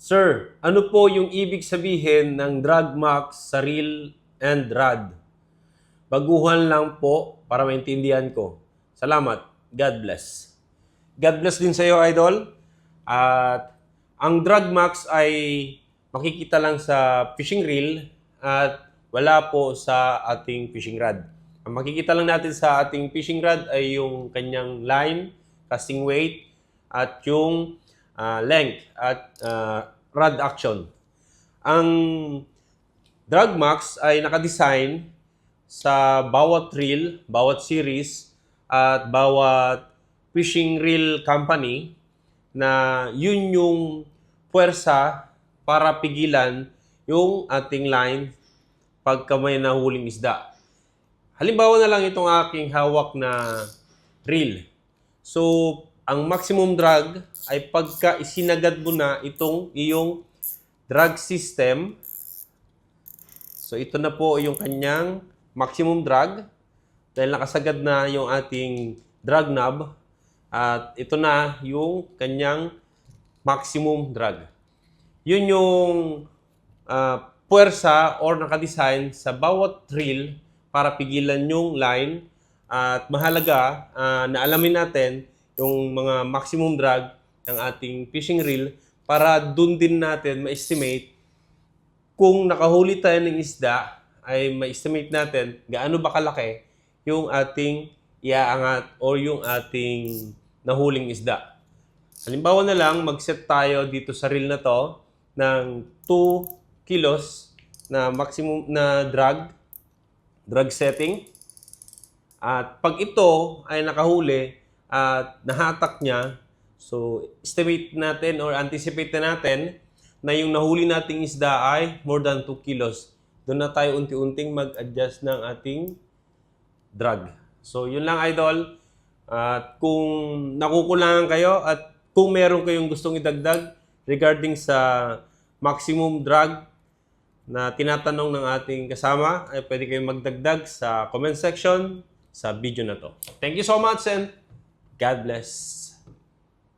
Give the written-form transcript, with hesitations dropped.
Sir, ano po yung ibig sabihin ng drug max sa reel and rod? Baguhan lang po para maintindihan ko. Salamat. God bless. God bless din sa iyo, idol. At ang drug max ay makikita lang sa fishing reel at wala po sa ating fishing rod. Ang makikita lang natin sa ating fishing rod ay yung kanyang line, casting weight, at yung length at rod action. Ang Drug Max ay nakadesign sa bawat reel, bawat series, at bawat fishing reel company na yun yung puwersa para pigilan yung ating line pagka may nahuling isda. Halimbawa na lang itong aking hawak na reel. So, ang maximum drag ay pagka isinagad mo na itong iyong drag system. So, ito na po yung kanyang maximum drag. Dahil nakasagad na yung ating drag knob. At ito na yung kanyang maximum drag. Yun yung puwersa or nakadesign sa bawat reel para pigilan yung line. At mahalaga na alamin natin yung mga maximum drag ng ating fishing reel para dun din natin ma-estimate kung nakahuli tayo ng isda ay ma-estimate natin gaano ba kalaki yung ating iaangat o yung ating nahuling isda. Halimbawa na lang, mag-set tayo dito sa reel na to ng 2 kilos na maximum na drag setting. At pag ito ay nakahuli at nahatak niya, so estimate natin or anticipate na natin na yung nahuli nating isda ay more than 2 kilos. Doon na tayo unti-unting mag-adjust ng ating drag. So yun lang, idol. At kung nakukulangan kayo at kung meron kayong gustong idagdag regarding sa maximum drag na tinatanong ng ating kasama, ay pwede kayong magdagdag sa comment section sa video na to. Thank you so much and God bless.